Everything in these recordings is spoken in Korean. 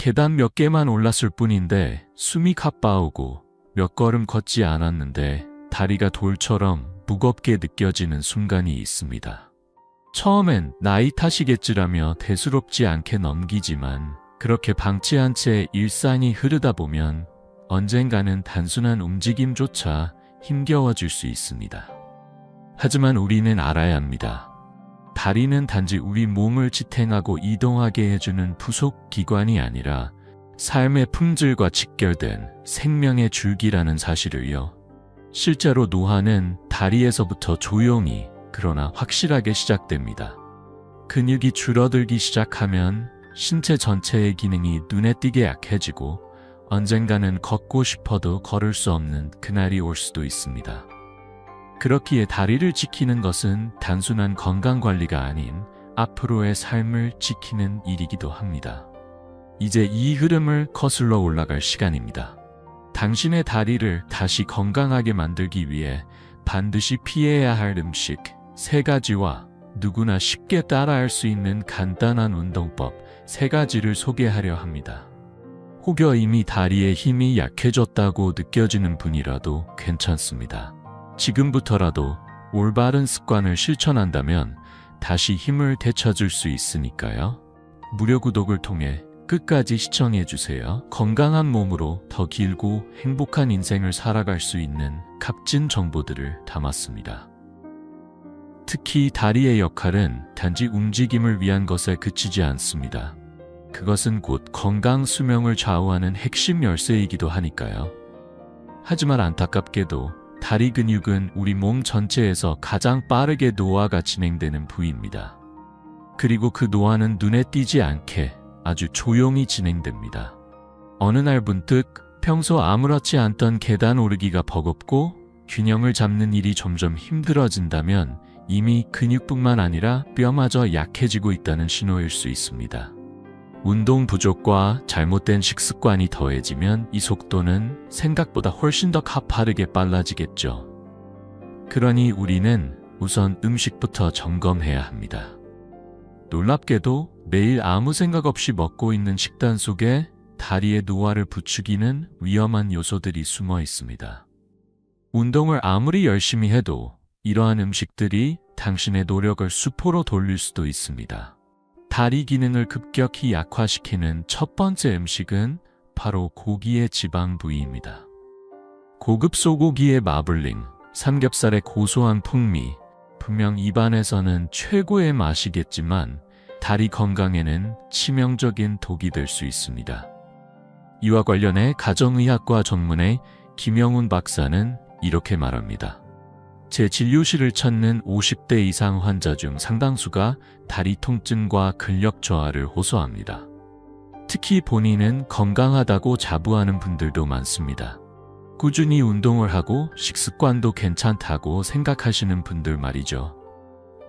계단 몇 개만 올랐을 뿐인데 숨이 가빠오고 몇 걸음 걷지 않았는데 다리가 돌처럼 무겁게 느껴지는 순간이 있습니다. 처음엔 나이 탓이겠지라며 대수롭지 않게 넘기지만 그렇게 방치한 채 일상이 흐르다 보면 언젠가는 단순한 움직임조차 힘겨워질 수 있습니다. 하지만 우리는 알아야 합니다. 다리는 단지 우리 몸을 지탱하고 이동하게 해주는 부속 기관이 아니라 삶의 품질과 직결된 생명의 줄기라는 사실을요. 실제로 노화는 다리에서부터 조용히 그러나 확실하게 시작됩니다. 근육이 줄어들기 시작하면 신체 전체의 기능이 눈에 띄게 약해지고 언젠가는 걷고 싶어도 걸을 수 없는 그날이 올 수도 있습니다. 그렇기에 다리를 지키는 것은 단순한 건강관리가 아닌 앞으로의 삶을 지키는 일이기도 합니다. 이제 이 흐름을 거슬러 올라갈 시간입니다. 당신의 다리를 다시 건강하게 만들기 위해 반드시 피해야 할 음식 3가지와 누구나 쉽게 따라할 수 있는 간단한 운동법 3가지를 소개하려 합니다. 혹여 이미 다리의 힘이 약해졌다고 느껴지는 분이라도 괜찮습니다. 지금부터라도 올바른 습관을 실천한다면 다시 힘을 되찾을 수 있으니까요. 무료 구독을 통해 끝까지 시청해주세요. 건강한 몸으로 더 길고 행복한 인생을 살아갈 수 있는 값진 정보들을 담았습니다. 특히 다리의 역할은 단지 움직임을 위한 것에 그치지 않습니다. 그것은 곧 건강 수명을 좌우하는 핵심 열쇠이기도 하니까요. 하지만 안타깝게도 다리 근육은 우리 몸 전체에서 가장 빠르게 노화가 진행되는 부위입니다. 그리고 그 노화는 눈에 띄지 않게 아주 조용히 진행됩니다. 어느 날 문득 평소 아무렇지 않던 계단 오르기가 버겁고 균형을 잡는 일이 점점 힘들어진다면 이미 근육뿐만 아니라 뼈마저 약해지고 있다는 신호일 수 있습니다. 운동 부족과 잘못된 식습관이 더해지면 이 속도는 생각보다 훨씬 더 가파르게 빨라지겠죠. 그러니 우리는 우선 음식부터 점검해야 합니다. 놀랍게도 매일 아무 생각 없이 먹고 있는 식단 속에 다리의 노화를 부추기는 위험한 요소들이 숨어 있습니다. 운동을 아무리 열심히 해도 이러한 음식들이 당신의 노력을 수포로 돌릴 수도 있습니다. 다리 기능을 급격히 약화시키는 첫 번째 음식은 바로 고기의 지방 부위입니다. 고급 소고기의 마블링, 삼겹살의 고소한 풍미, 분명 입안에서는 최고의 맛이겠지만 다리 건강에는 치명적인 독이 될 수 있습니다. 이와 관련해 가정의학과 전문의 김영훈 박사는 이렇게 말합니다. 제 진료실을 찾는 50대 이상 환자 중 상당수가 다리 통증과 근력 저하를 호소합니다. 특히 본인은 건강하다고 자부하는 분들도 많습니다. 꾸준히 운동을 하고 식습관도 괜찮다고 생각하시는 분들 말이죠.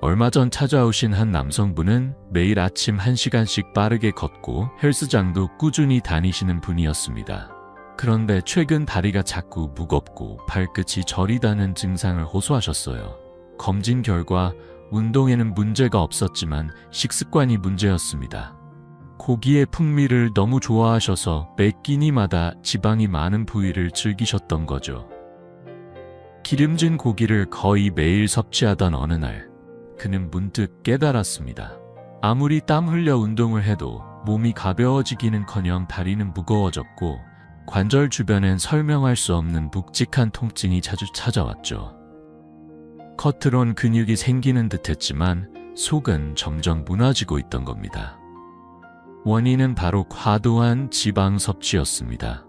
얼마 전 찾아오신 한 남성분은 매일 아침 1시간씩 빠르게 걷고 헬스장도 꾸준히 다니시는 분이었습니다. 그런데 최근 다리가 자꾸 무겁고 발끝이 저리다는 증상을 호소하셨어요. 검진 결과 운동에는 문제가 없었지만 식습관이 문제였습니다. 고기의 풍미를 너무 좋아하셔서 매 끼니마다 지방이 많은 부위를 즐기셨던 거죠. 기름진 고기를 거의 매일 섭취하던 어느 날, 그는 문득 깨달았습니다. 아무리 땀 흘려 운동을 해도 몸이 가벼워지기는커녕 다리는 무거워졌고 관절 주변엔 설명할 수 없는 묵직한 통증이 자주 찾아왔죠. 겉으론 근육이 생기는 듯 했지만 속은 점점 무너지고 있던 겁니다. 원인은 바로 과도한 지방 섭취였습니다.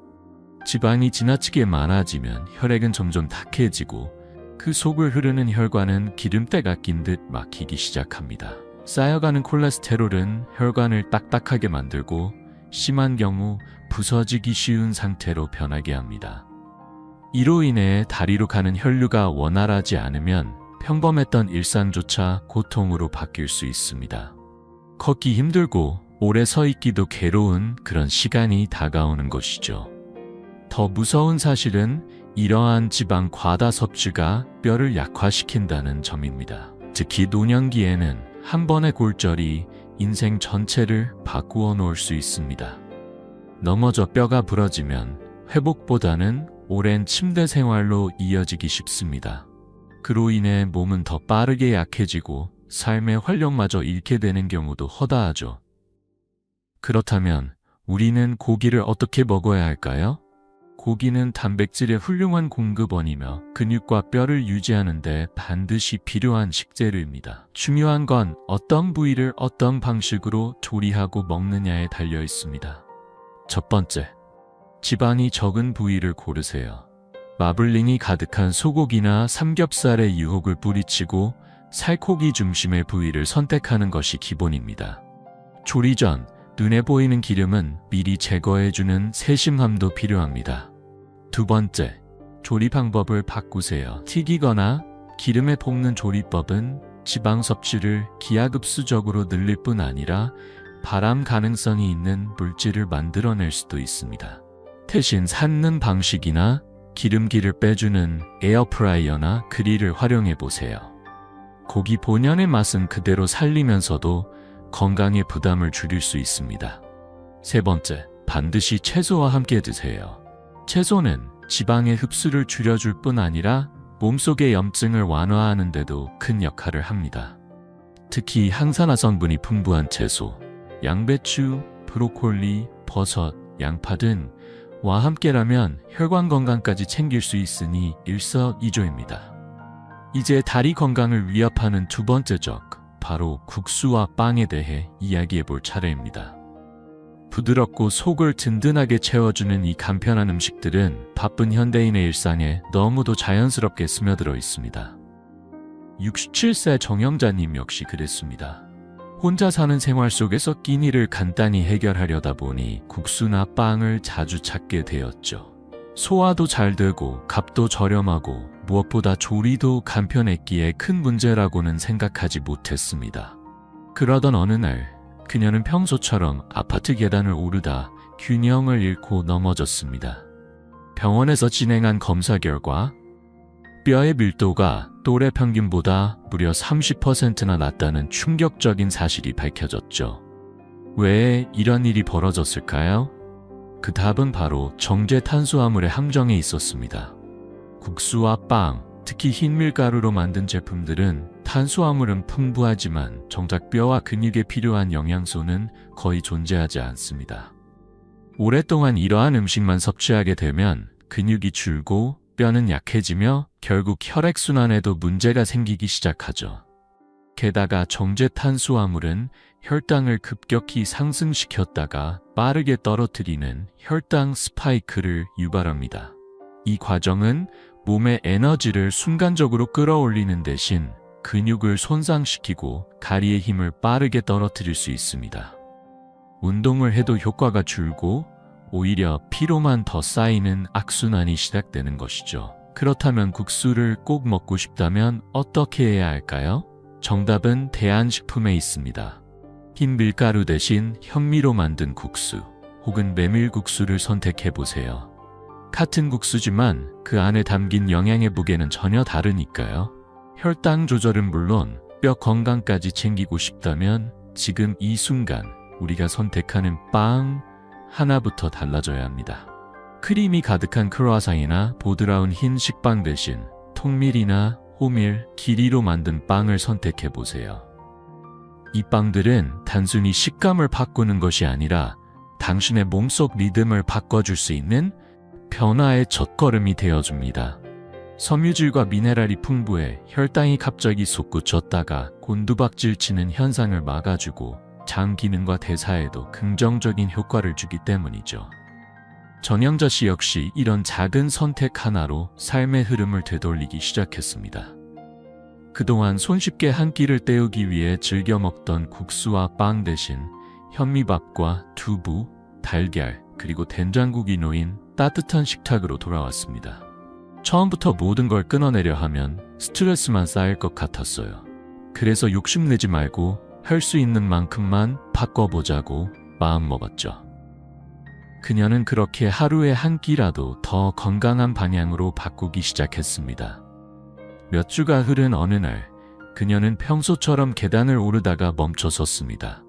지방이 지나치게 많아지면 혈액은 점점 탁해지고 그 속을 흐르는 혈관은 기름때가 낀 듯 막히기 시작합니다. 쌓여가는 콜레스테롤은 혈관을 딱딱하게 만들고 심한 경우 부서지기 쉬운 상태로 변하게 합니다. 이로 인해 다리로 가는 혈류가 원활하지 않으면 평범했던 일상조차 고통으로 바뀔 수 있습니다. 걷기 힘들고 오래 서 있기도 괴로운 그런 시간이 다가오는 것이죠. 더 무서운 사실은 이러한 지방 과다 섭취가 뼈를 약화시킨다는 점입니다. 특히 노년기에는 한 번의 골절이 인생 전체를 바꾸어 놓을 수 있습니다. 넘어져 뼈가 부러지면 회복보다는 오랜 침대 생활로 이어지기 쉽습니다. 그로 인해 몸은 더 빠르게 약해지고 삶의 활력마저 잃게 되는 경우도 허다하죠. 그렇다면 우리는 고기를 어떻게 먹어야 할까요? 고기는 단백질의 훌륭한 공급원이며 근육과 뼈를 유지하는 데 반드시 필요한 식재료입니다. 중요한 건 어떤 부위를 어떤 방식으로 조리하고 먹느냐에 달려 있습니다. 첫 번째, 지방이 적은 부위를 고르세요. 마블링이 가득한 소고기나 삼겹살에 유혹을 뿌리치고 살코기 중심의 부위를 선택하는 것이 기본입니다. 조리 전 눈에 보이는 기름은 미리 제거해주는 세심함도 필요합니다. 두 번째, 조리 방법을 바꾸세요. 튀기거나 기름에 볶는 조리법은 지방 섭취를 기하급수적으로 늘릴 뿐 아니라 발암 가능성이 있는 물질을 만들어낼 수도 있습니다. 대신 삶는 방식이나 기름기를 빼주는 에어프라이어나 그릴을 활용해 보세요. 고기 본연의 맛은 그대로 살리면서도 건강에 부담을 줄일 수 있습니다. 세 번째, 반드시 채소와 함께 드세요. 채소는 지방의 흡수를 줄여줄 뿐 아니라 몸속의 염증을 완화하는 데도 큰 역할을 합니다. 특히 항산화 성분이 풍부한 채소, 양배추, 브로콜리, 버섯, 양파 등과 함께라면 혈관 건강까지 챙길 수 있으니 일석이조입니다. 이제 다리 건강을 위협하는 두 번째 적, 바로 국수와 빵에 대해 이야기해 볼 차례입니다. 부드럽고 속을 든든하게 채워주는 이 간편한 음식들은 바쁜 현대인의 일상에 너무도 자연스럽게 스며들어 있습니다. 67세 정영자님 역시 그랬습니다. 혼자 사는 생활 속에서 끼니를 간단히 해결하려다 보니 국수나 빵을 자주 찾게 되었죠. 소화도 잘 되고 값도 저렴하고 무엇보다 조리도 간편했기에 큰 문제라고는 생각하지 못했습니다. 그러던 어느 날 그녀는 평소처럼 아파트 계단을 오르다 균형을 잃고 넘어졌습니다. 병원에서 진행한 검사 결과 뼈의 밀도가 또래 평균보다 무려 30%나 낮다는 충격적인 사실이 밝혀졌죠. 왜 이런 일이 벌어졌을까요? 그 답은 바로 정제 탄수화물의 함정에 있었습니다. 국수와 빵, 특히 흰 밀가루로 만든 제품들은 탄수화물은 풍부하지만 정작 뼈와 근육에 필요한 영양소는 거의 존재하지 않습니다. 오랫동안 이러한 음식만 섭취하게 되면 근육이 줄고 뼈는 약해지며 결국 혈액순환에도 문제가 생기기 시작하죠. 게다가 정제 탄수화물은 혈당을 급격히 상승시켰다가 빠르게 떨어뜨리는 혈당 스파이크를 유발합니다. 이 과정은 몸의 에너지를 순간적으로 끌어올리는 대신 근육을 손상시키고 다리의 힘을 빠르게 떨어뜨릴 수 있습니다. 운동을 해도 효과가 줄고 오히려 피로만 더 쌓이는 악순환이 시작되는 것이죠. 그렇다면 국수를 꼭 먹고 싶다면 어떻게 해야 할까요? 정답은 대한식품에 있습니다. 흰 밀가루 대신 현미로 만든 국수 혹은 메밀국수를 선택해보세요. 같은 국수지만 그 안에 담긴 영양의 무게는 전혀 다르니까요. 혈당 조절은 물론 뼈 건강까지 챙기고 싶다면 지금 이 순간 우리가 선택하는 빵 하나부터 달라져야 합니다. 크림이 가득한 크루아상이나 보드라운 흰 식빵 대신 통밀이나 호밀, 기리로 만든 빵을 선택해보세요. 이 빵들은 단순히 식감을 바꾸는 것이 아니라 당신의 몸속 리듬을 바꿔줄 수 있는 변화의 첫걸음이 되어줍니다. 섬유질과 미네랄이 풍부해 혈당이 갑자기 솟구쳤다가 곤두박질 치는 현상을 막아주고 장 기능과 대사에도 긍정적인 효과를 주기 때문이죠. 정영자 씨 역시 이런 작은 선택 하나로 삶의 흐름을 되돌리기 시작했습니다. 그동안 손쉽게 한 끼를 때우기 위해 즐겨 먹던 국수와 빵 대신 현미밥과 두부, 달걀, 그리고 된장국이 놓인 따뜻한 식탁으로 돌아왔습니다. 처음부터 모든 걸 끊어내려 하면 스트레스만 쌓일 것 같았어요. 그래서 욕심내지 말고 할 수 있는 만큼만 바꿔보자고 마음먹었죠. 그녀는 그렇게 하루에 한 끼라도 더 건강한 방향으로 바꾸기 시작했습니다. 몇 주가 흐른 어느 날, 그녀는 평소처럼 계단을 오르다가 멈춰섰습니다.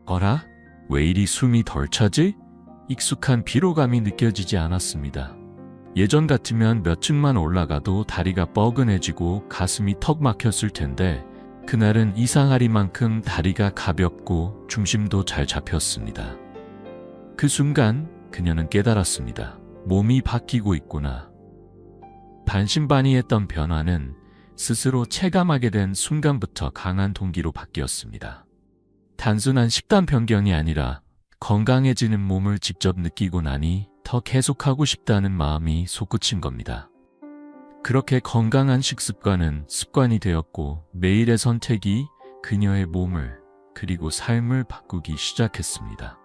어라? 왜 이리 숨이 덜 차지? 익숙한 피로감이 느껴지지 않았습니다. 예전 같으면 몇 층만 올라가도 다리가 뻐근해지고 가슴이 턱 막혔을 텐데 그날은 이상하리만큼 다리가 가볍고 중심도 잘 잡혔습니다. 그 순간 그녀는 깨달았습니다. 몸이 바뀌고 있구나. 반신반의했던 변화는 스스로 체감하게 된 순간부터 강한 동기로 바뀌었습니다. 단순한 식단 변경이 아니라 건강해지는 몸을 직접 느끼고 나니 더 계속하고 싶다는 마음이 솟구친 겁니다. 그렇게 건강한 식습관은 습관이 되었고 매일의 선택이 그녀의 몸을 그리고 삶을 바꾸기 시작했습니다.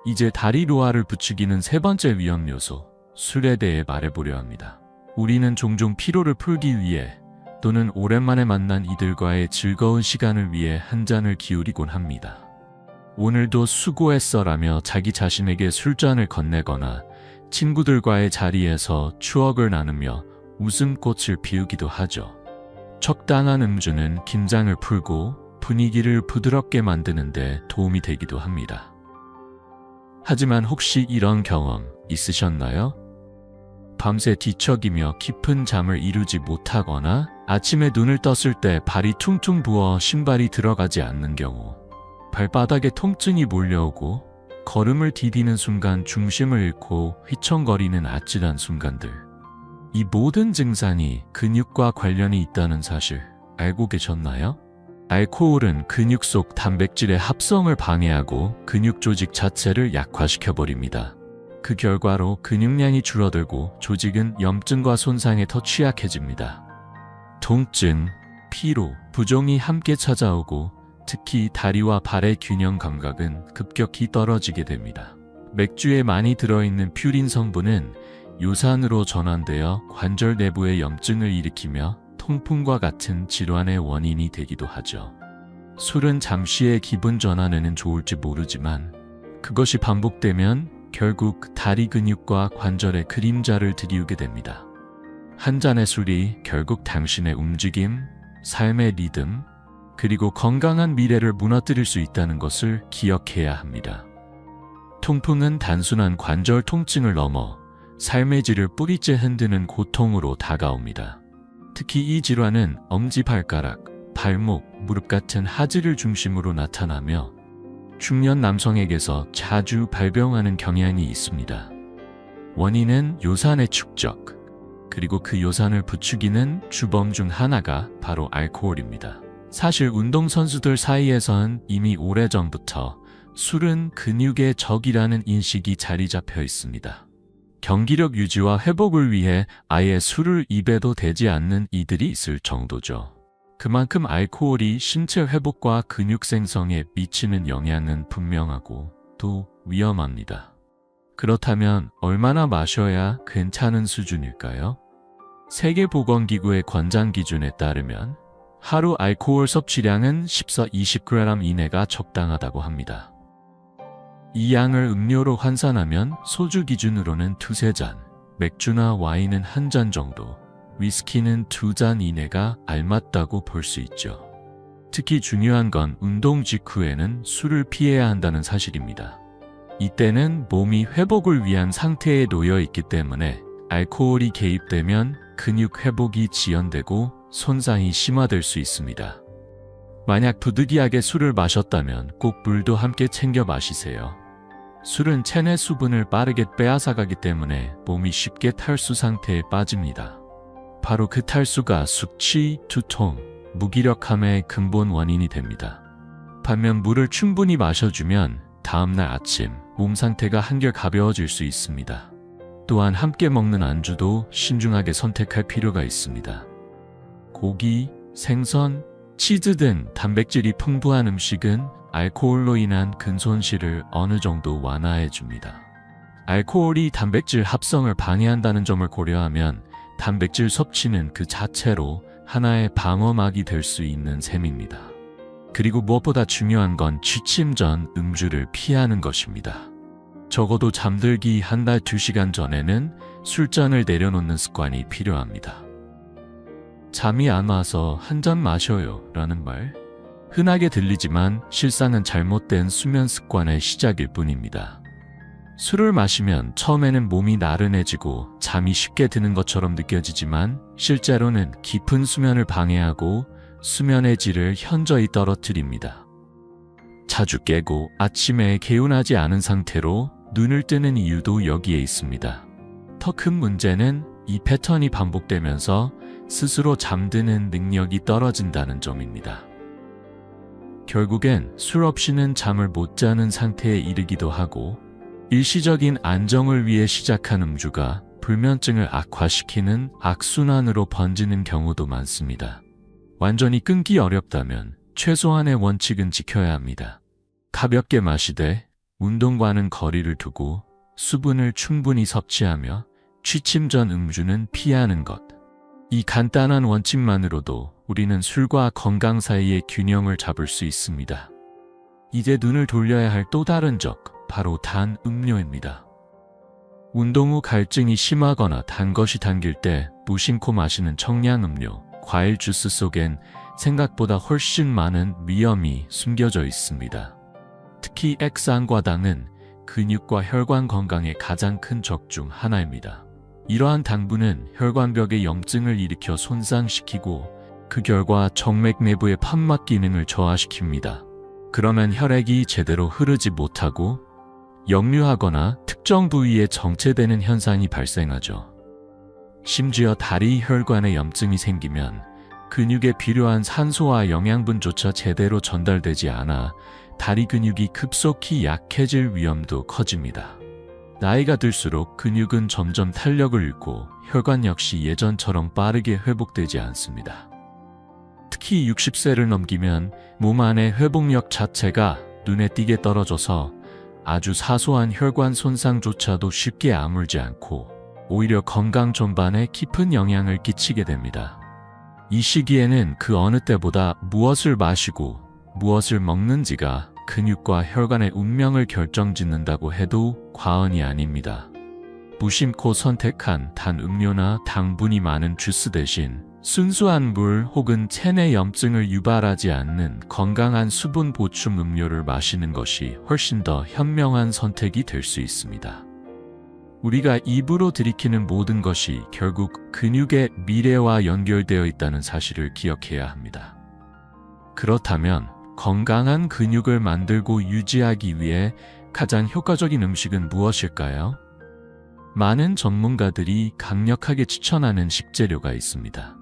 이제 다리 로아를 부추기는 세 번째 위험 요소, 술에 대해 말해보려 합니다. 우리는 종종 피로를 풀기 위해 또는 오랜만에 만난 이들과의 즐거운 시간을 위해 한 잔을 기울이곤 합니다. 오늘도 수고했어라며 자기 자신에게 술잔을 건네거나 친구들과의 자리에서 추억을 나누며 웃음꽃을 피우기도 하죠. 적당한 음주는 긴장을 풀고 분위기를 부드럽게 만드는 데 도움이 되기도 합니다. 하지만 혹시 이런 경험 있으셨나요? 밤새 뒤척이며 깊은 잠을 이루지 못하거나 아침에 눈을 떴을 때 발이 퉁퉁 부어 신발이 들어가지 않는 경우, 발바닥에 통증이 몰려오고 걸음을 디디는 순간 중심을 잃고 휘청거리는 아찔한 순간들. 이 모든 증상이 근육과 관련이 있다는 사실 알고 계셨나요? 알코올은 근육 속 단백질의 합성을 방해하고 근육 조직 자체를 약화시켜버립니다. 그 결과로 근육량이 줄어들고 조직은 염증과 손상에 더 취약해집니다. 통증, 피로, 부종이 함께 찾아오고 특히 다리와 발의 균형 감각은 급격히 떨어지게 됩니다. 맥주에 많이 들어있는 퓨린 성분은 요산으로 전환되어 관절 내부의 염증을 일으키며 통풍과 같은 질환의 원인이 되기도 하죠. 술은 잠시의 기분 전환에는 좋을지 모르지만 그것이 반복되면 결국 다리 근육과 관절의 그림자를 들이우게 됩니다. 한 잔의 술이 결국 당신의 움직임, 삶의 리듬, 그리고 건강한 미래를 무너뜨릴 수 있다는 것을 기억해야 합니다. 통풍은 단순한 관절 통증을 넘어 삶의 질을 뿌리째 흔드는 고통으로 다가옵니다. 특히 이 질환은 엄지발가락, 발목, 무릎 같은 하지를 중심으로 나타나며 중년 남성에게서 자주 발병하는 경향이 있습니다. 원인은 요산의 축적, 그리고 그 요산을 부추기는 주범 중 하나가 바로 알코올입니다. 사실 운동선수들 사이에선 이미 오래전부터 술은 근육의 적이라는 인식이 자리 잡혀 있습니다. 경기력 유지와 회복을 위해 아예 술을 입에도 대지 않는 이들이 있을 정도죠. 그만큼 알코올이 신체 회복과 근육 생성에 미치는 영향은 분명하고 또 위험합니다. 그렇다면 얼마나 마셔야 괜찮은 수준일까요? 세계보건기구의 권장 기준에 따르면 하루 알코올 섭취량은 10에서 20g 이내가 적당하다고 합니다. 이 양을 음료로 환산하면 소주 기준으로는 2~3잔, 맥주나 와인은 1잔 정도, 위스키는 2잔 이내가 알맞다고 볼 수 있죠. 특히 중요한 건 운동 직후에는 술을 피해야 한다는 사실입니다. 이때는 몸이 회복을 위한 상태에 놓여 있기 때문에 알코올이 개입되면 근육 회복이 지연되고 손상이 심화될 수 있습니다. 만약 부득이하게 술을 마셨다면 꼭 물도 함께 챙겨 마시세요. 술은 체내 수분을 빠르게 빼앗아가기 때문에 몸이 쉽게 탈수 상태에 빠집니다. 바로 그 탈수가 숙취, 두통, 무기력함의 근본 원인이 됩니다. 반면 물을 충분히 마셔주면 다음날 아침 몸 상태가 한결 가벼워질 수 있습니다. 또한 함께 먹는 안주도 신중하게 선택할 필요가 있습니다. 고기, 생선, 치즈 등 단백질이 풍부한 음식은 알코올로 인한 근손실을 어느 정도 완화해줍니다. 알코올이 단백질 합성을 방해한다는 점을 고려하면 단백질 섭취는 그 자체로 하나의 방어막이 될 수 있는 셈입니다. 그리고 무엇보다 중요한 건 취침 전 음주를 피하는 것입니다. 적어도 잠들기 1~2시간 전에는 술잔을 내려놓는 습관이 필요합니다. 잠이 안 와서 한 잔 마셔요 라는 말, 흔하게 들리지만 실상은 잘못된 수면 습관의 시작일 뿐입니다. 술을 마시면 처음에는 몸이 나른해지고 잠이 쉽게 드는 것처럼 느껴지지만 실제로는 깊은 수면을 방해하고 수면의 질을 현저히 떨어뜨립니다. 자주 깨고 아침에 개운하지 않은 상태로 눈을 뜨는 이유도 여기에 있습니다. 더 큰 문제는 이 패턴이 반복되면서 스스로 잠드는 능력이 떨어진다는 점입니다. 결국엔 술 없이는 잠을 못 자는 상태에 이르기도 하고 일시적인 안정을 위해 시작한 음주가 불면증을 악화시키는 악순환으로 번지는 경우도 많습니다. 완전히 끊기 어렵다면 최소한의 원칙은 지켜야 합니다. 가볍게 마시되 운동과는 거리를 두고 수분을 충분히 섭취하며 취침 전 음주는 피하는 것. 이 간단한 원칙만으로도 우리는 술과 건강 사이의 균형을 잡을 수 있습니다. 이제 눈을 돌려야 할 또 다른 적, 바로 단 음료입니다. 운동 후 갈증이 심하거나 단 것이 당길 때 무심코 마시는 청량음료, 과일 주스 속엔 생각보다 훨씬 많은 위험이 숨겨져 있습니다. 특히 액상과당은 근육과 혈관 건강에 가장 큰 적 중 하나입니다. 이러한 당분은 혈관벽의 염증을 일으켜 손상시키고 그 결과 정맥 내부의 판막 기능을 저하시킵니다. 그러면 혈액이 제대로 흐르지 못하고 역류하거나 특정 부위에 정체되는 현상이 발생하죠. 심지어 다리 혈관에 염증이 생기면 근육에 필요한 산소와 영양분조차 제대로 전달되지 않아 다리 근육이 급속히 약해질 위험도 커집니다. 나이가 들수록 근육은 점점 탄력을 잃고 혈관 역시 예전처럼 빠르게 회복되지 않습니다. 특히 60세를 넘기면 몸 안의 회복력 자체가 눈에 띄게 떨어져서 아주 사소한 혈관 손상조차도 쉽게 아물지 않고 오히려 건강 전반에 깊은 영향을 끼치게 됩니다. 이 시기에는 그 어느 때보다 무엇을 마시고 무엇을 먹는지가 근육과 혈관의 운명을 결정짓는다고 해도 과언이 아닙니다. 무심코 선택한 단 음료나 당분이 많은 주스 대신 순수한 물 혹은 체내 염증을 유발하지 않는 건강한 수분 보충 음료를 마시는 것이 훨씬 더 현명한 선택이 될 수 있습니다. 우리가 입으로 들이키는 모든 것이 결국 근육의 미래와 연결되어 있다는 사실을 기억해야 합니다. 그렇다면 건강한 근육을 만들고 유지하기 위해 가장 효과적인 음식은 무엇일까요? 많은 전문가들이 강력하게 추천하는 식재료가 있습니다.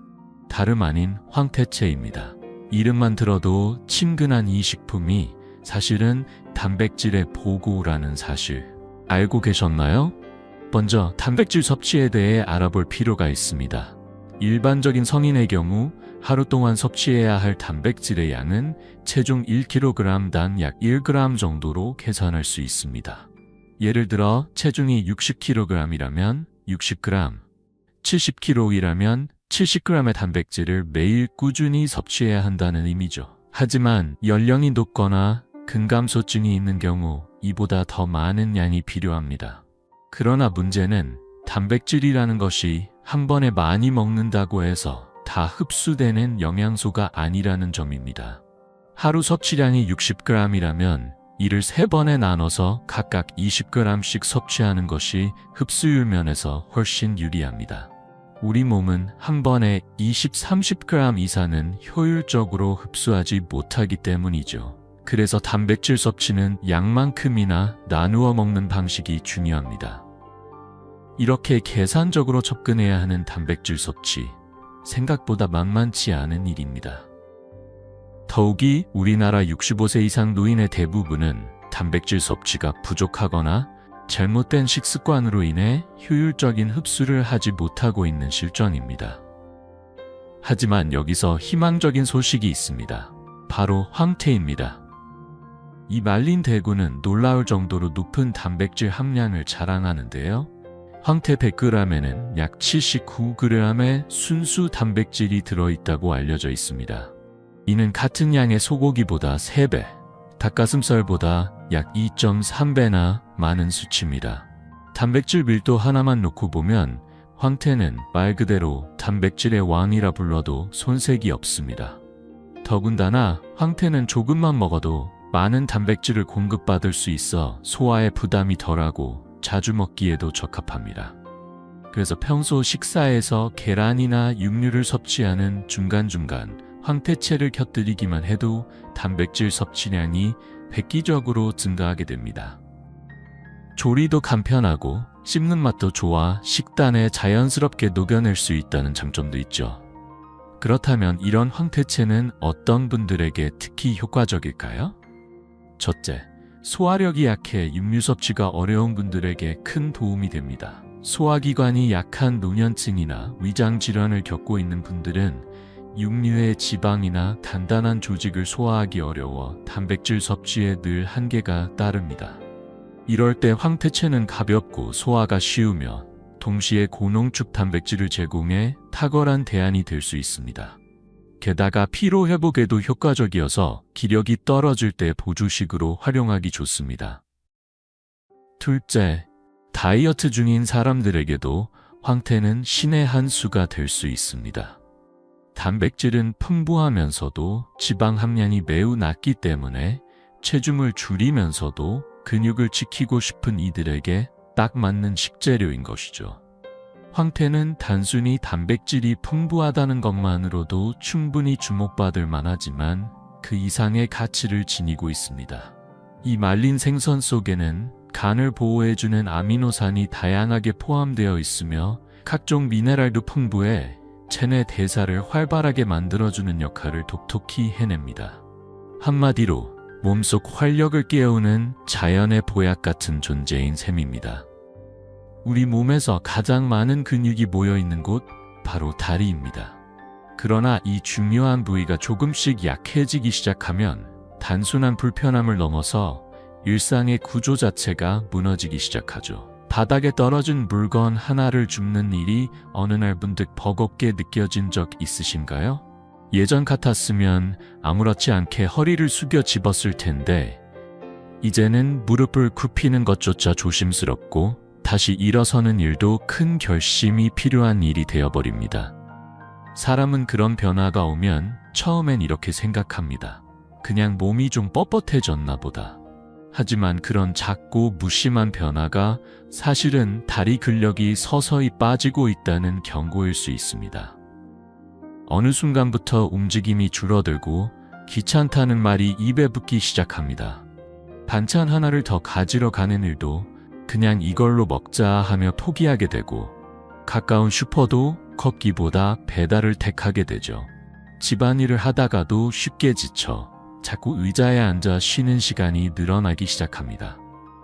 다름 아닌 황태채입니다. 이름만 들어도 친근한 이 식품이 사실은 단백질의 보고라는 사실 알고 계셨나요? 먼저 단백질 섭취에 대해 알아볼 필요가 있습니다. 일반적인 성인의 경우 하루 동안 섭취해야 할 단백질의 양은 체중 1kg당 약 1g 정도로 계산할 수 있습니다. 예를 들어 체중이 60kg이라면 60g, 70kg이라면 70g의 단백질을 매일 꾸준히 섭취해야 한다는 의미죠. 하지만 연령이 높거나 근감소증이 있는 경우 이보다 더 많은 양이 필요합니다. 그러나 문제는 단백질이라는 것이 한 번에 많이 먹는다고 해서 다 흡수되는 영양소가 아니라는 점입니다. 하루 섭취량이 60g이라면 이를 3번에 나눠서 각각 20g씩 섭취하는 것이 흡수율 면에서 훨씬 유리합니다. 우리 몸은 한 번에 20, 30g 이상은 효율적으로 흡수하지 못하기 때문이죠. 그래서 단백질 섭취는 양만큼이나 나누어 먹는 방식이 중요합니다. 이렇게 계산적으로 접근해야 하는 단백질 섭취, 생각보다 만만치 않은 일입니다. 더욱이 우리나라 65세 이상 노인의 대부분은 단백질 섭취가 부족하거나 잘못된 식습관으로 인해 효율적인 흡수를 하지 못하고 있는 실정입니다. 하지만 여기서 희망적인 소식이 있습니다. 바로 황태입니다. 이 말린 대구는 놀라울 정도로 높은 단백질 함량을 자랑하는데요. 황태 100g에는 약 79g의 순수 단백질이 들어있다고 알려져 있습니다. 이는 같은 양의 소고기보다 3배, 닭가슴살보다 약 2.3배나 많은 수치입니다. 단백질 밀도 하나만 놓고 보면 황태는 말 그대로 단백질의 왕이라 불러도 손색이 없습니다. 더군다나 황태는 조금만 먹어도 많은 단백질을 공급받을 수 있어 소화에 부담이 덜하고 자주 먹기에도 적합합니다. 그래서 평소 식사에서 계란이나 육류를 섭취하는 중간중간 황태채를 곁들이기만 해도 단백질 섭취량이 획기적으로 증가하게 됩니다. 조리도 간편하고 씹는 맛도 좋아 식단에 자연스럽게 녹여낼 수 있다는 장점도 있죠. 그렇다면 이런 황태채는 어떤 분들에게 특히 효과적일까요? 첫째, 소화력이 약해 육류 섭취가 어려운 분들에게 큰 도움이 됩니다. 소화기관이 약한 노년층이나 위장 질환을 겪고 있는 분들은 육류의 지방이나 단단한 조직을 소화하기 어려워 단백질 섭취에 늘 한계가 따릅니다. 이럴 때 황태채는 가볍고 소화가 쉬우며 동시에 고농축 단백질을 제공해 탁월한 대안이 될 수 있습니다. 게다가 피로 회복에도 효과적이어서 기력이 떨어질 때 보조식으로 활용하기 좋습니다. 둘째, 다이어트 중인 사람들에게도 황태는 신의 한 수가 될 수 있습니다. 단백질은 풍부하면서도 지방 함량이 매우 낮기 때문에 체중을 줄이면서도 근육을 지키고 싶은 이들에게 딱 맞는 식재료인 것이죠. 황태는 단순히 단백질이 풍부하다는 것만으로도 충분히 주목받을 만하지만 그 이상의 가치를 지니고 있습니다. 이 말린 생선 속에는 간을 보호해주는 아미노산이 다양하게 포함되어 있으며 각종 미네랄도 풍부해 체내 대사를 활발하게 만들어주는 역할을 독특히 해냅니다. 한마디로 몸속 활력을 깨우는 자연의 보약 같은 존재인 셈입니다. 우리 몸에서 가장 많은 근육이 모여있는 곳, 바로 다리입니다. 그러나 이 중요한 부위가 조금씩 약해지기 시작하면 단순한 불편함을 넘어서 일상의 구조 자체가 무너지기 시작하죠. 바닥에 떨어진 물건 하나를 줍는 일이 어느 날 문득 버겁게 느껴진 적 있으신가요? 예전 같았으면 아무렇지 않게 허리를 숙여 집었을 텐데 이제는 무릎을 굽히는 것조차 조심스럽고 다시 일어서는 일도 큰 결심이 필요한 일이 되어버립니다. 사람은 그런 변화가 오면 처음엔 이렇게 생각합니다. 그냥 몸이 좀 뻣뻣해졌나 보다. 하지만 그런 작고 무심한 변화가 사실은 다리 근력이 서서히 빠지고 있다는 경고일 수 있습니다. 어느 순간부터 움직임이 줄어들고 귀찮다는 말이 입에 붙기 시작합니다. 반찬 하나를 더 가지러 가는 일도 그냥 이걸로 먹자 하며 포기하게 되고 가까운 슈퍼도 걷기보다 배달을 택하게 되죠. 집안일을 하다가도 쉽게 지쳐 자꾸 의자에 앉아 쉬는 시간이 늘어나기 시작합니다.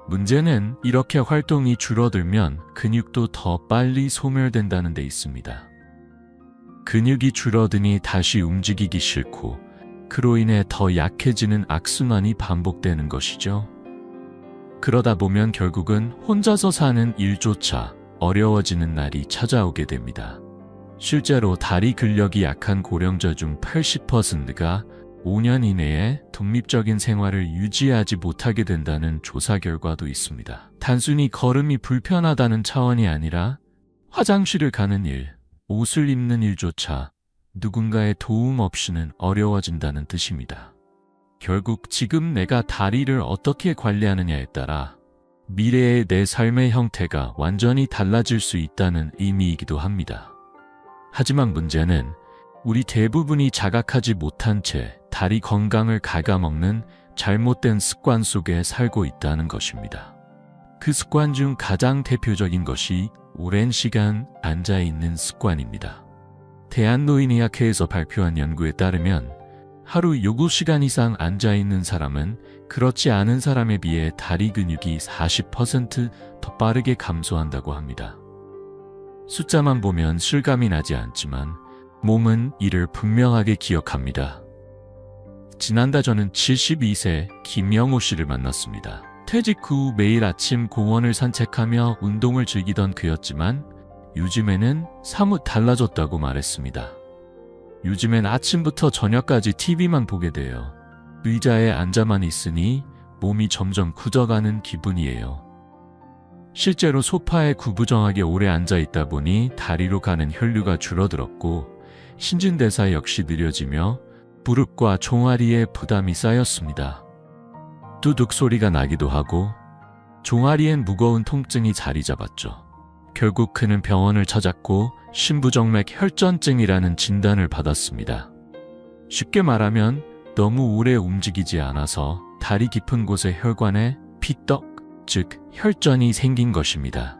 문제는 이렇게 활동이 줄어들면 근육도 더 빨리 소멸된다는 데 있습니다. 근육이 줄어드니 다시 움직이기 싫고 그로 인해 더 약해지는 악순환이 반복되는 것이죠. 그러다 보면 결국은 혼자서 사는 일조차 어려워지는 날이 찾아오게 됩니다. 실제로 다리 근력이 약한 고령자 중 80%가 5년 이내에 독립적인 생활을 유지하지 못하게 된다는 조사 결과도 있습니다. 단순히 걸음이 불편하다는 차원이 아니라 화장실을 가는 일, 옷을 입는 일조차 누군가의 도움 없이는 어려워진다는 뜻입니다. 결국 지금 내가 다리를 어떻게 관리하느냐에 따라 미래의 내 삶의 형태가 완전히 달라질 수 있다는 의미이기도 합니다. 하지만 문제는 우리 대부분이 자각하지 못한 채 다리 건강을 갉아먹는 잘못된 습관 속에 살고 있다는 것입니다. 그 습관 중 가장 대표적인 것이 오랜 시간 앉아있는 습관입니다. 대한노인의학회에서 발표한 연구에 따르면 하루 7시간 이상 앉아있는 사람은 그렇지 않은 사람에 비해 다리 근육이 40% 더 빠르게 감소한다고 합니다. 숫자만 보면 실감이 나지 않지만 몸은 이를 분명하게 기억합니다. 지난달 저는 72세 김영호 씨를 만났습니다. 퇴직 후 매일 아침 공원을 산책하며 운동을 즐기던 그였지만 요즘에는 사뭇 달라졌다고 말했습니다. 요즘엔 아침부터 저녁까지 TV만 보게 돼요. 의자에 앉아만 있으니 몸이 점점 굳어가는 기분이에요. 실제로 소파에 구부정하게 오래 앉아있다 보니 다리로 가는 혈류가 줄어들었고 신진대사 역시 느려지며 무릎과 종아리에 부담이 쌓였습니다. 뚜둑 소리가 나기도 하고 종아리엔 무거운 통증이 자리 잡았죠. 결국 그는 병원을 찾았고 심부정맥 혈전증이라는 진단을 받았습니다. 쉽게 말하면 너무 오래 움직이지 않아서 다리 깊은 곳의 혈관에 피떡, 즉 혈전이 생긴 것입니다.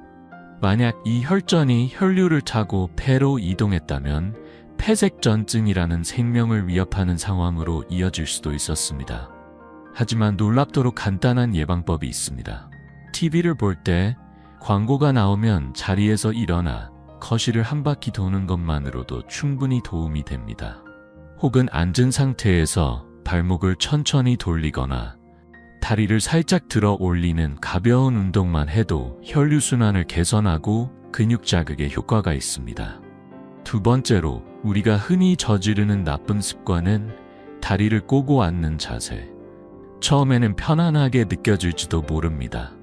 만약 이 혈전이 혈류를 타고 폐로 이동했다면 폐색전증이라는 생명을 위협하는 상황으로 이어질 수도 있었습니다. 하지만 놀랍도록 간단한 예방법이 있습니다. TV를 볼 때 광고가 나오면 자리에서 일어나 거실을 한 바퀴 도는 것만으로도 충분히 도움이 됩니다. 혹은 앉은 상태에서 발목을 천천히 돌리거나 다리를 살짝 들어 올리는 가벼운 운동만 해도 혈류순환을 개선하고 근육 자극에 효과가 있습니다. 두 번째로 우리가 흔히 저지르는 나쁜 습관은 다리를 꼬고 앉는 자세. 처음에는 편안하게 느껴질지도 모릅니다.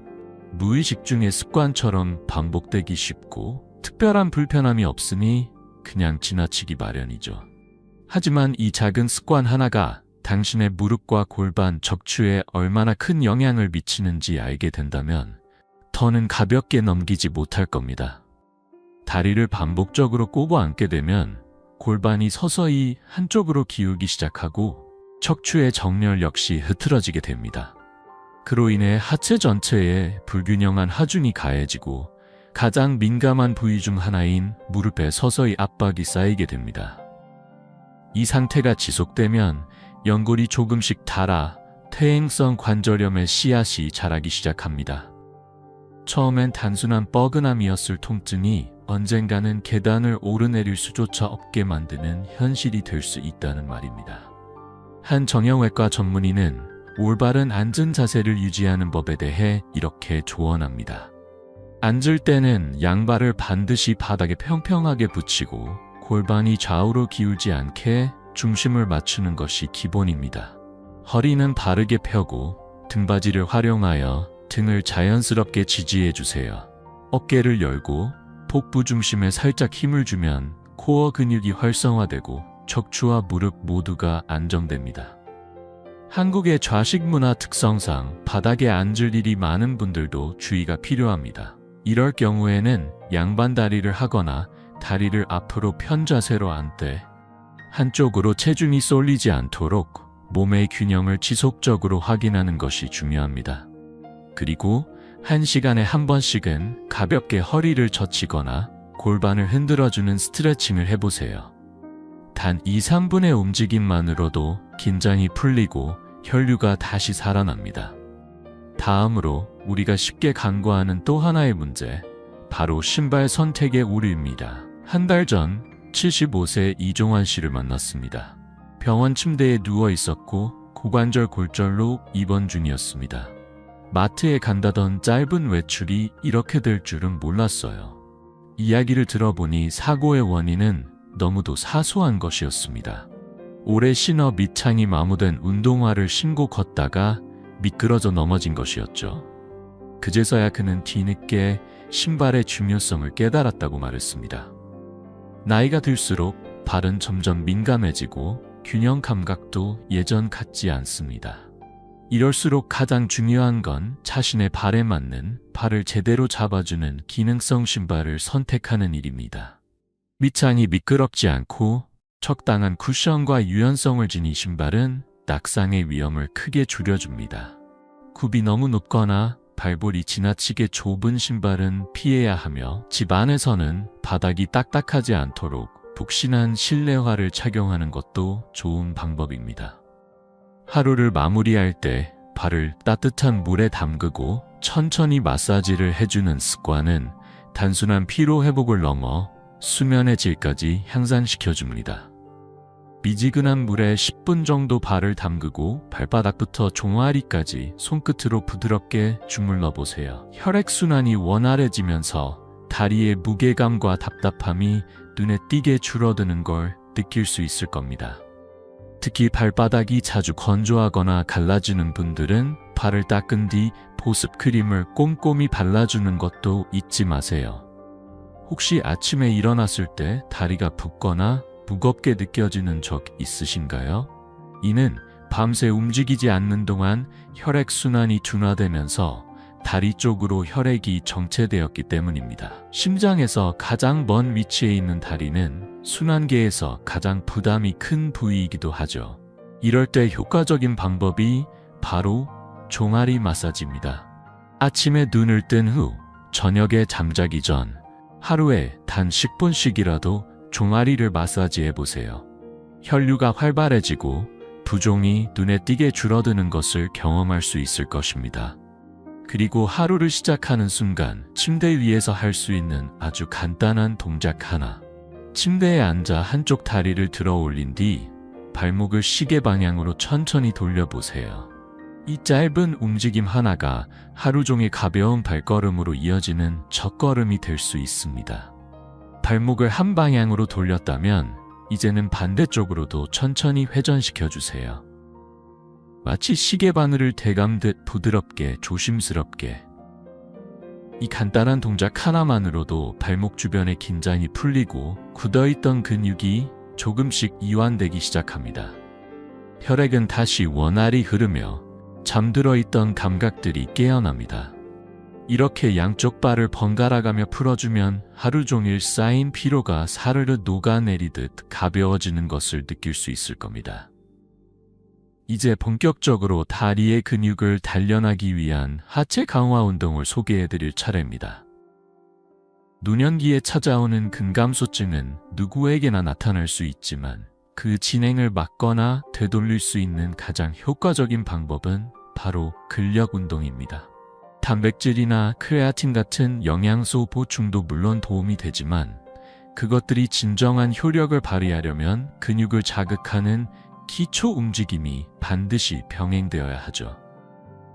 무의식 중의 습관처럼 반복되기 쉽고 특별한 불편함이 없으니 그냥 지나치기 마련이죠. 하지만 이 작은 습관 하나가 당신의 무릎과 골반, 척추에 얼마나 큰 영향을 미치는지 알게 된다면 더는 가볍게 넘기지 못할 겁니다. 다리를 반복적으로 꼬고 앉게 되면 골반이 서서히 한쪽으로 기울기 시작하고 척추의 정렬 역시 흐트러지게 됩니다. 그로 인해 하체 전체에 불균형한 하중이 가해지고 가장 민감한 부위 중 하나인 무릎에 서서히 압박이 쌓이게 됩니다. 이 상태가 지속되면 연골이 조금씩 닳아 퇴행성 관절염의 씨앗이 자라기 시작합니다. 처음엔 단순한 뻐근함이었을 통증이 언젠가는 계단을 오르내릴 수조차 없게 만드는 현실이 될 수 있다는 말입니다. 한 정형외과 전문의는 올바른 앉은 자세를 유지하는 법에 대해 이렇게 조언합니다. 앉을 때는 양발을 반드시 바닥에 평평하게 붙이고 골반이 좌우로 기울지 않게 중심을 맞추는 것이 기본입니다. 허리는 바르게 펴고 등받이를 활용하여 등을 자연스럽게 지지해 주세요. 어깨를 열고 복부 중심에 살짝 힘을 주면 코어 근육이 활성화되고 척추와 무릎 모두가 안정됩니다. 한국의 좌식 문화 특성상 바닥에 앉을 일이 많은 분들도 주의가 필요합니다. 이럴 경우에는 양반 다리를 하거나 다리를 앞으로 편 자세로 앉되 한쪽으로 체중이 쏠리지 않도록 몸의 균형을 지속적으로 확인하는 것이 중요합니다. 그리고 1시간에 한 번씩은 가볍게 허리를 젖히거나 골반을 흔들어주는 스트레칭을 해보세요. 단 2~3분의 움직임만으로도 긴장이 풀리고 혈류가 다시 살아납니다. 다음으로 우리가 쉽게 간과하는 또 하나의 문제, 바로 신발 선택의 오류입니다. 한 달 전 75세 이종환 씨를 만났습니다. 병원 침대에 누워 있었고 고관절 골절로 입원 중이었습니다. 마트에 간다던 짧은 외출이 이렇게 될 줄은 몰랐어요. 이야기를 들어보니 사고의 원인은 너무도 사소한 것이었습니다. 오래 신어 밑창이 마모된 운동화를 신고 걷다가 미끄러져 넘어진 것이었죠. 그제서야 그는 뒤늦게 신발의 중요성을 깨달았다고 말했습니다. 나이가 들수록 발은 점점 민감해지고 균형 감각도 예전 같지 않습니다. 이럴수록 가장 중요한 건 자신의 발에 맞는 발을 제대로 잡아주는 기능성 신발을 선택하는 일입니다. 밑창이 미끄럽지 않고 적당한 쿠션과 유연성을 지닌 신발은 낙상의 위험을 크게 줄여줍니다. 굽이 너무 높거나 발볼이 지나치게 좁은 신발은 피해야 하며 집 안에서는 바닥이 딱딱하지 않도록 푹신한 실내화를 착용하는 것도 좋은 방법입니다. 하루를 마무리할 때 발을 따뜻한 물에 담그고 천천히 마사지를 해주는 습관은 단순한 피로 회복을 넘어 수면의 질까지 향상시켜줍니다. 미지근한 물에 10분 정도 발을 담그고 발바닥부터 종아리까지 손끝으로 부드럽게 주물러 보세요. 혈액순환이 원활해지면서 다리의 무게감과 답답함이 눈에 띄게 줄어드는 걸 느낄 수 있을 겁니다. 특히 발바닥이 자주 건조하거나 갈라지는 분들은 발을 닦은 뒤 보습 크림을 꼼꼼히 발라주는 것도 잊지 마세요. 혹시 아침에 일어났을 때 다리가 붓거나 무겁게 느껴지는 적 있으신가요? 이는 밤새 움직이지 않는 동안 혈액순환이 둔화되면서 다리 쪽으로 혈액이 정체되었기 때문입니다. 심장에서 가장 먼 위치에 있는 다리는 순환계에서 가장 부담이 큰 부위이기도 하죠. 이럴 때 효과적인 방법이 바로 종아리 마사지입니다. 아침에 눈을 뜬 후, 저녁에 잠자기 전 하루에 단 10분씩이라도 종아리를 마사지해 보세요. 혈류가 활발해지고 부종이 눈에 띄게 줄어드는 것을 경험할 수 있을 것입니다. 그리고 하루를 시작하는 순간 침대 위에서 할 수 있는 아주 간단한 동작 하나. 침대에 앉아 한쪽 다리를 들어 올린 뒤 발목을 시계 방향으로 천천히 돌려보세요. 이 짧은 움직임 하나가 하루 종일 가벼운 발걸음으로 이어지는 첫걸음이 될 수 있습니다. 발목을 한 방향으로 돌렸다면 이제는 반대쪽으로도 천천히 회전시켜 주세요. 마치 시계 바늘을 되감듯 부드럽게 조심스럽게. 이 간단한 동작 하나만으로도 발목 주변의 긴장이 풀리고 굳어있던 근육이 조금씩 이완되기 시작합니다. 혈액은 다시 원활히 흐르며 잠들어 있던 감각들이 깨어납니다. 이렇게 양쪽 발을 번갈아가며 풀어주면 하루 종일 쌓인 피로가 사르르 녹아내리듯 가벼워지는 것을 느낄 수 있을 겁니다. 이제 본격적으로 다리의 근육을 단련하기 위한 하체 강화 운동을 소개해드릴 차례입니다. 노년기에 찾아오는 근감소증은 누구에게나 나타날 수 있지만 그 진행을 막거나 되돌릴 수 있는 가장 효과적인 방법은 바로 근력 운동입니다. 단백질이나 크레아틴 같은 영양소 보충도 물론 도움이 되지만 그것들이 진정한 효력을 발휘하려면 근육을 자극하는 기초 움직임이 반드시 병행되어야 하죠.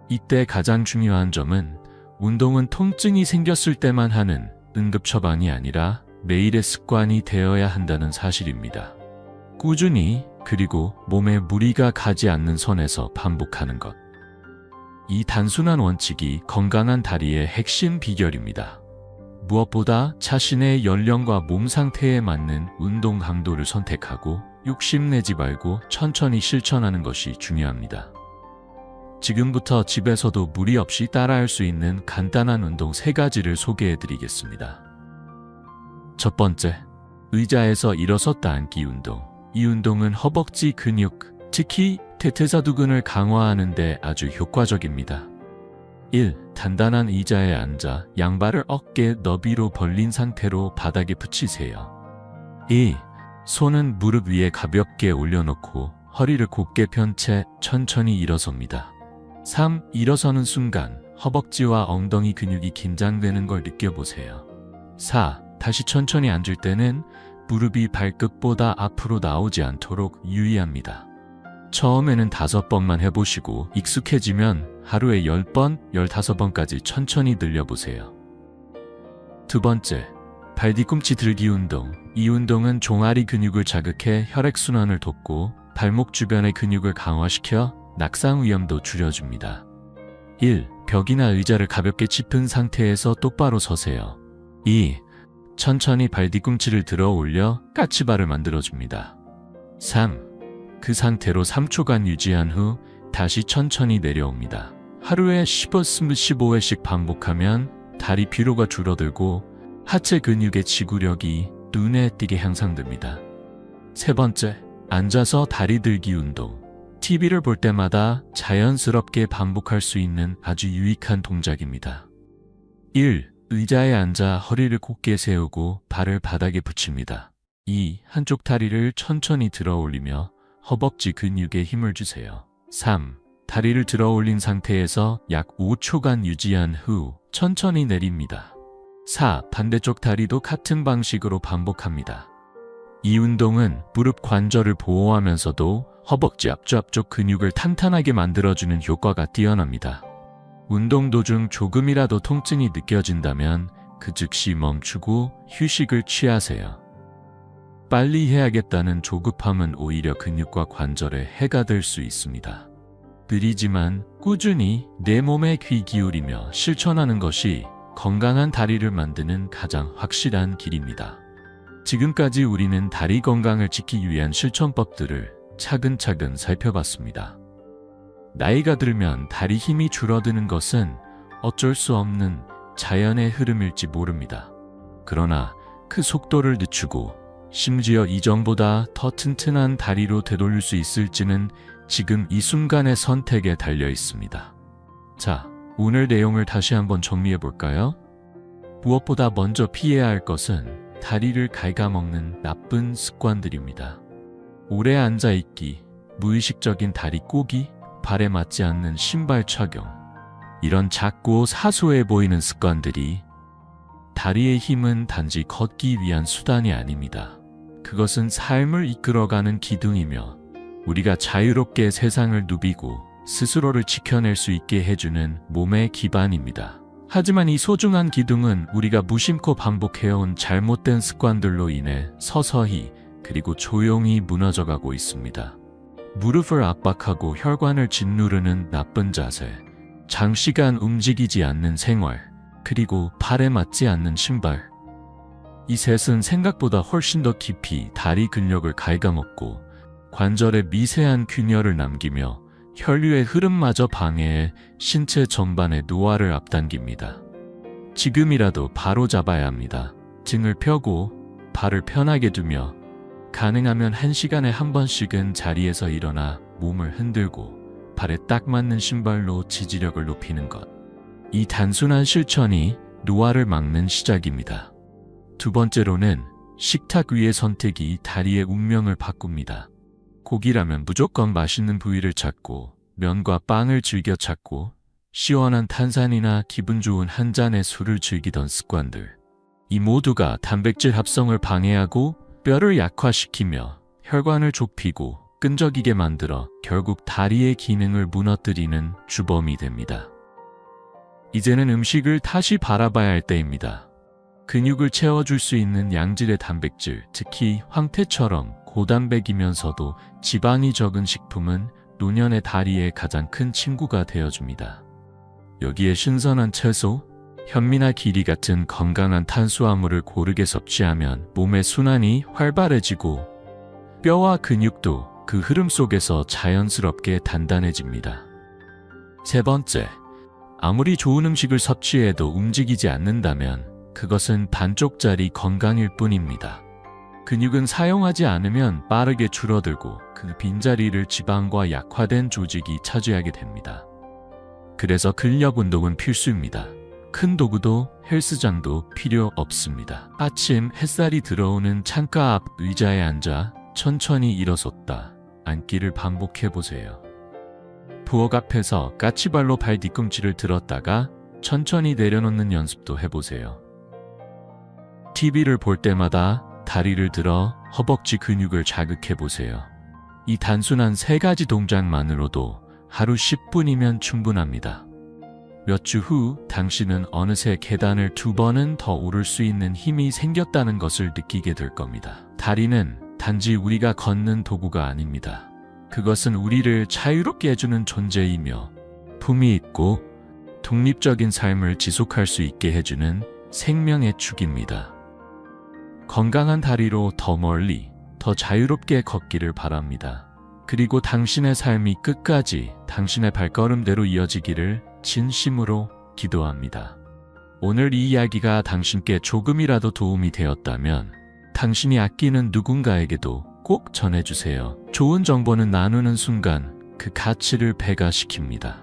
이때 가장 중요한 점은 운동은 통증이 생겼을 때만 하는 응급처방이 아니라 매일의 습관이 되어야 한다는 사실입니다. 꾸준히 그리고 몸에 무리가 가지 않는 선에서 반복하는 것. 이 단순한 원칙이 건강한 다리의 핵심 비결입니다. 무엇보다 자신의 연령과 몸 상태에 맞는 운동 강도를 선택하고 욕심내지 말고 천천히 실천하는 것이 중요합니다. 지금부터 집에서도 무리 없이 따라할 수 있는 간단한 운동 3가지를 소개해드리겠습니다. 첫 번째, 의자에서 일어섰다 앉기 운동. 이 운동은 허벅지 근육, 특히 대퇴사두근을 강화하는 데 아주 효과적입니다. 1. 단단한 의자에 앉아 양발을 어깨 너비로 벌린 상태로 바닥에 붙이세요. 2. 손은 무릎 위에 가볍게 올려놓고 허리를 곧게 편 채 천천히 일어섭니다. 3. 일어서는 순간 허벅지와 엉덩이 근육이 긴장되는 걸 느껴보세요. 4. 다시 천천히 앉을 때는 무릎이 발끝보다 앞으로 나오지 않도록 유의합니다. 처음에는 5번만 해보시고 익숙해지면 하루에 10번, 15번까지 천천히 늘려보세요. 두 번째, 발 뒤꿈치 들기 운동. 이 운동은 종아리 근육을 자극해 혈액순환을 돕고 발목 주변의 근육을 강화시켜 낙상 위험도 줄여줍니다. 1. 벽이나 의자를 가볍게 짚은 상태에서 똑바로 서세요. 2. 천천히 발 뒤꿈치를 들어 올려 까치발을 만들어줍니다. 3. 그 상태로 3초간 유지한 후 다시 천천히 내려옵니다. 하루에 15회씩 반복하면 다리 피로가 줄어들고 하체 근육의 지구력이 눈에 띄게 향상됩니다. 세 번째, 앉아서 다리 들기 운동. TV를 볼 때마다 자연스럽게 반복할 수 있는 아주 유익한 동작입니다. 1. 의자에 앉아 허리를 곧게 세우고 발을 바닥에 붙입니다. 2. 한쪽 다리를 천천히 들어 올리며 허벅지 근육에 힘을 주세요. 3. 다리를 들어 올린 상태에서 약 5초간 유지한 후 천천히 내립니다. 4. 반대쪽 다리도 같은 방식으로 반복합니다. 이 운동은 무릎 관절을 보호하면서도 허벅지 앞쪽 근육을 탄탄하게 만들어주는 효과가 뛰어납니다. 운동 도중 조금이라도 통증이 느껴진다면 그 즉시 멈추고 휴식을 취하세요. 빨리 해야겠다는 조급함은 오히려 근육과 관절에 해가 될 수 있습니다. 느리지만 꾸준히 내 몸에 귀 기울이며 실천하는 것이 건강한 다리를 만드는 가장 확실한 길입니다. 지금까지 우리는 다리 건강을 지키기 위한 실천법들을 차근차근 살펴봤습니다. 나이가 들면 다리 힘이 줄어드는 것은 어쩔 수 없는 자연의 흐름일지 모릅니다. 그러나 그 속도를 늦추고 심지어 이전보다 더 튼튼한 다리로 되돌릴 수 있을지는 지금 이 순간의 선택에 달려 있습니다. 자, 오늘 내용을 다시 한번 정리해 볼까요? 무엇보다 먼저 피해야 할 것은 다리를 갉아먹는 나쁜 습관들입니다. 오래 앉아있기, 무의식적인 다리 꼬기, 발에 맞지 않는 신발 착용. 이런 작고 사소해 보이는 습관들이 다리의 힘은 단지 걷기 위한 수단이 아닙니다. 그것은 삶을 이끌어가는 기둥이며 우리가 자유롭게 세상을 누비고 스스로를 지켜낼 수 있게 해주는 몸의 기반입니다. 하지만 이 소중한 기둥은 우리가 무심코 반복해온 잘못된 습관들로 인해 서서히 그리고 조용히 무너져가고 있습니다. 무릎을 압박하고 혈관을 짓누르는 나쁜 자세, 장시간 움직이지 않는 생활, 그리고 발에 맞지 않는 신발. 이 셋은 생각보다 훨씬 더 깊이 다리 근력을 갉아먹고 관절에 미세한 균열을 남기며 혈류의 흐름마저 방해해 신체 전반의 노화를 앞당깁니다. 지금이라도 바로 잡아야 합니다. 등을 펴고 발을 편하게 두며 가능하면 1시간에 한 번씩은 자리에서 일어나 몸을 흔들고 발에 딱 맞는 신발로 지지력을 높이는 것. 이 단순한 실천이 노화를 막는 시작입니다. 두 번째로는 식탁 위의 선택이 다리의 운명을 바꿉니다. 고기라면 무조건 맛있는 부위를 찾고 면과 빵을 즐겨 찾고 시원한 탄산이나 기분 좋은 한 잔의 술을 즐기던 습관들. 이 모두가 단백질 합성을 방해하고 뼈를 약화시키며 혈관을 좁히고 끈적이게 만들어 결국 다리의 기능을 무너뜨리는 주범이 됩니다. 이제는 음식을 다시 바라봐야 할 때입니다. 근육을 채워줄 수 있는 양질의 단백질, 특히 황태처럼 고단백이면서도 지방이 적은 식품은 노년의 다리의 가장 큰 친구가 되어줍니다. 여기에 신선한 채소, 현미나 기리 같은 건강한 탄수화물을 고르게 섭취하면 몸의 순환이 활발해지고 뼈와 근육도 그 흐름 속에서 자연스럽게 단단해집니다. 세 번째, 아무리 좋은 음식을 섭취해도 움직이지 않는다면 그것은 반쪽짜리 건강일 뿐입니다. 근육은 사용하지 않으면 빠르게 줄어들고 그 빈자리를 지방과 약화된 조직이 차지하게 됩니다. 그래서 근력 운동은 필수입니다. 큰 도구도 헬스장도 필요 없습니다. 아침 햇살이 들어오는 창가 앞 의자에 앉아 천천히 일어섰다 앉기를 반복해보세요. 부엌 앞에서 까치발로 발 뒤꿈치를 들었다가 천천히 내려놓는 연습도 해보세요. TV를 볼 때마다 다리를 들어 허벅지 근육을 자극해보세요. 이 단순한 3가지 동작만으로도 하루 10분이면 충분합니다. 몇 주 후 당신은 어느새 계단을 2번은 더 오를 수 있는 힘이 생겼다는 것을 느끼게 될 겁니다. 다리는 단지 우리가 걷는 도구가 아닙니다. 그것은 우리를 자유롭게 해주는 존재이며 품위 있고 독립적인 삶을 지속할 수 있게 해주는 생명의 축입니다. 건강한 다리로 더 멀리, 더 자유롭게 걷기를 바랍니다. 그리고 당신의 삶이 끝까지 당신의 발걸음대로 이어지기를 진심으로 기도합니다. 오늘 이 이야기가 당신께 조금이라도 도움이 되었다면 당신이 아끼는 누군가에게도 꼭 전해주세요. 좋은 정보는 나누는 순간 그 가치를 배가시킵니다.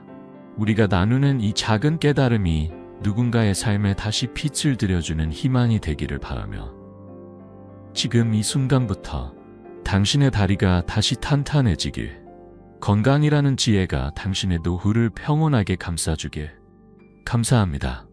우리가 나누는 이 작은 깨달음이 누군가의 삶에 다시 빛을 들여주는 희망이 되기를 바라며 지금 이 순간부터 당신의 다리가 다시 탄탄해지길, 건강이라는 지혜가 당신의 노후를 평온하게 감싸주길. 감사합니다.